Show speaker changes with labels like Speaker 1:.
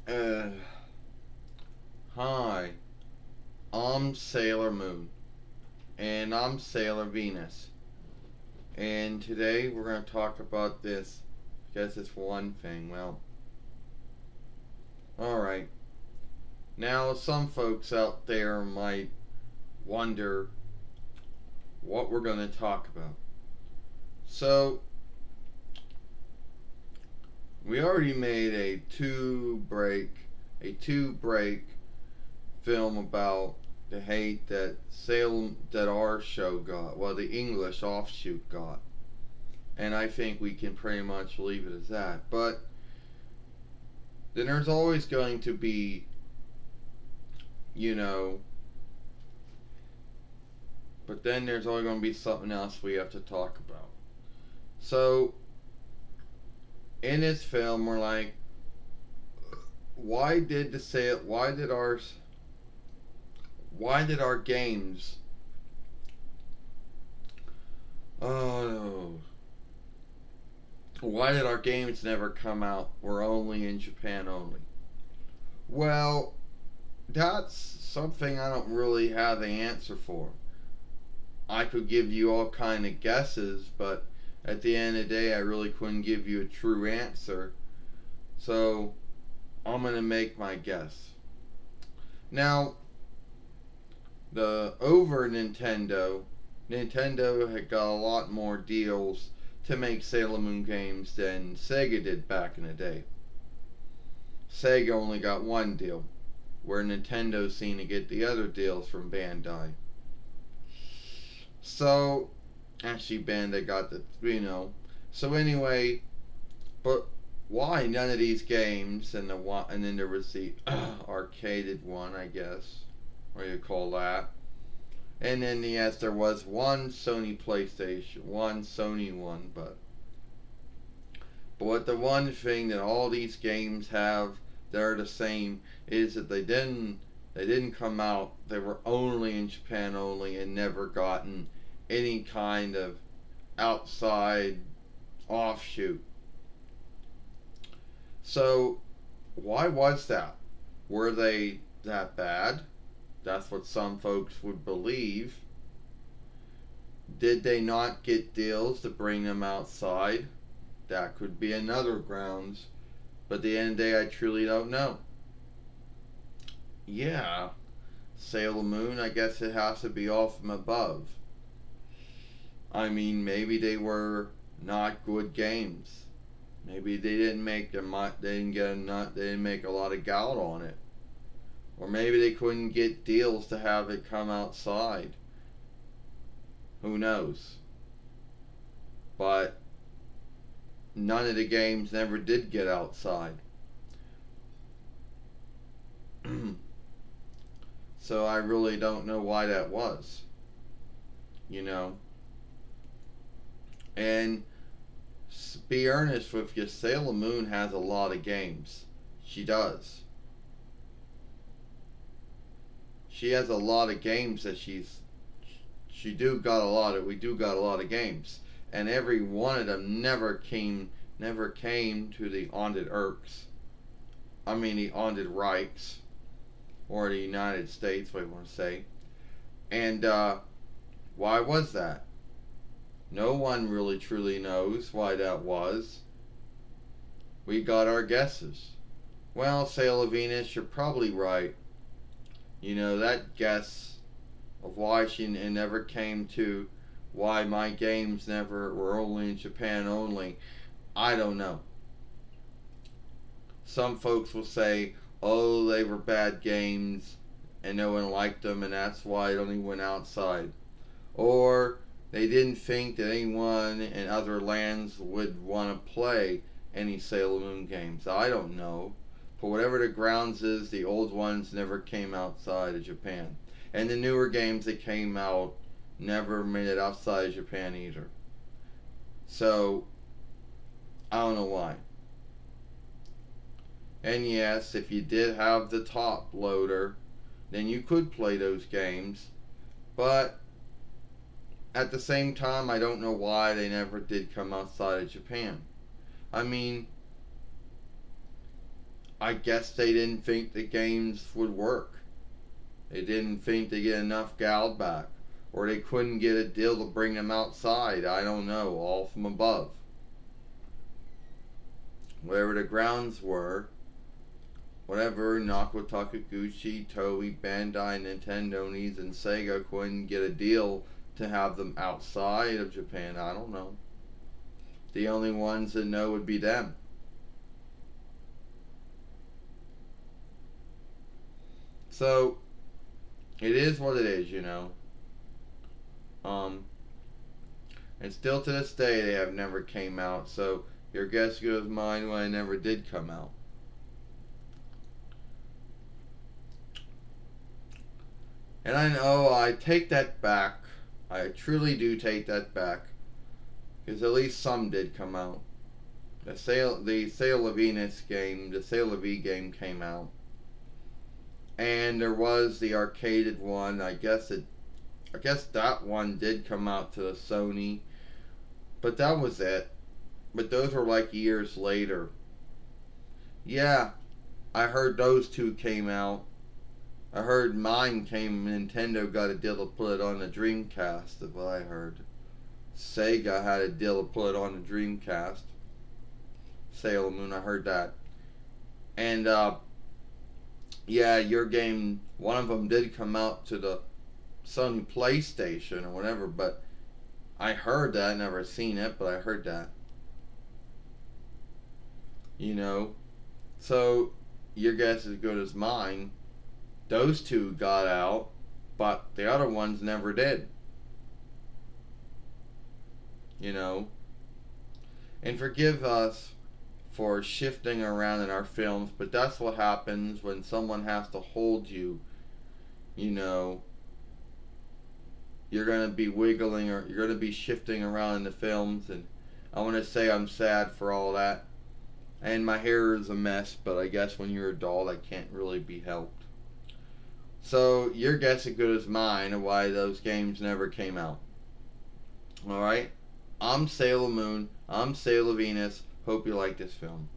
Speaker 1: Uh, Hi, I'm Sailor Moon, and I'm Sailor Venus, and today we're going to talk about this. I guess it's one thing. Well, alright. Now, some folks out there might wonder what we're going to talk about. So, we already made a two break film about the hate that Salem, that our show got, well, the English offshoot got. And I think we can pretty much leave it as that. But then there's always going to be, you know, but then there's always going to be something else we have to talk about. So, in this film, we're like, why did the sale, why did our games, oh no, why did our games never come out? We're only in Japan only. Well, that's something I don't really have the answer for. I could give you all kind of guesses, but at the end of the day, I really couldn't give you a true answer. So I'm gonna make my guess. Now, the over Nintendo had got a lot more deals to make Sailor Moon games than Sega did back in the day. Sega only got one deal, where Nintendo seemed to get the other deals from Bandai. So, actually, Bandai got the. So anyway, but why none of these games and the one and then there was the arcaded one, I guess, what do you call that? And then yes, there was one Sony PlayStation, one Sony one, but what the one thing that all these games have that are the same is that they didn't come out. They were only in Japan only and never gotten any kind of outside offshoot. So why was that? Were they that bad? That's what some folks would believe. Did they not get deals to bring them outside? That could be another grounds. But at the end of the day, I truly don't know. Yeah, Sailor Moon, I guess it has to be all from above. I mean, maybe they were not good games. Maybe they didn't make them. They didn't get enough. They didn't make a lot of gout on it, or maybe they couldn't get deals to have it come outside. Who knows? But none of the games never did get outside. So I really don't know why that was. You know, and be earnest with you, Sailor Moon has a lot of games. She does. She has a lot of games that she do got a lot of we do got a lot of games. And every one of them never came to the Onded Irks. I mean the Onded Reichs or the United States, what I want to say. And why was that? No one really truly knows why that was. We got our guesses. Well, Sailor Venus, you're probably right. That guess of why she never came to why my games never were only in Japan only. I don't know. Some folks will say, oh, they were bad games and no one liked them and that's why it only went outside. Or they didn't think that anyone in other lands would want to play any Sailor Moon games. I don't know. For whatever the grounds is, the old ones never came outside of Japan. And the newer games that came out never made it outside of Japan either. So, I don't know why. And yes, if you did have the top loader, then you could play those games. But at the same time, I don't know why they never did come outside of Japan. I mean, I guess they didn't think the games would work. They didn't think they get enough gal back. Or they couldn't get a deal to bring them outside. I don't know. All from above. Whatever the grounds were, whatever, Naoko Takaguchi, Toei, Bandai, Nintendo, NES, and Sega couldn't get a deal to have them outside of Japan. I don't know. The only ones that know would be them. So, it is what it is, you know. Um, and still to this day, they have never came out. So, your guess goes mine when I never did come out. And I know I take that back. I truly do take that back. Because at least some did come out. The Sail of Venus game, the Sail of V game came out. And there was the arcaded one. I guess that one did come out to the Sony. But that was it. But those were like years later. Yeah, I heard those two came out. I heard mine came, Nintendo got a deal to put it on the Dreamcast, is what I heard. Sega had a deal to put it on the Dreamcast. Sailor Moon, I heard that. And, yeah, your game, one of them did come out to the Sony PlayStation or whatever, but I heard that, never seen it, but I heard that. You know? So, your guess is as good as mine. Those two got out, but the other ones never did. You know? And forgive us for shifting around in our films, but that's what happens when someone has to hold you. You know, you're going to be wiggling or you're going to be shifting around in the films, and I want to say I'm sad for all that. And my hair is a mess, but I guess when you're a doll, that can't really be helped. So, your guess is good as mine of why those games never came out. Alright? I'm Sailor Moon. I'm Sailor Venus. Hope you like this film.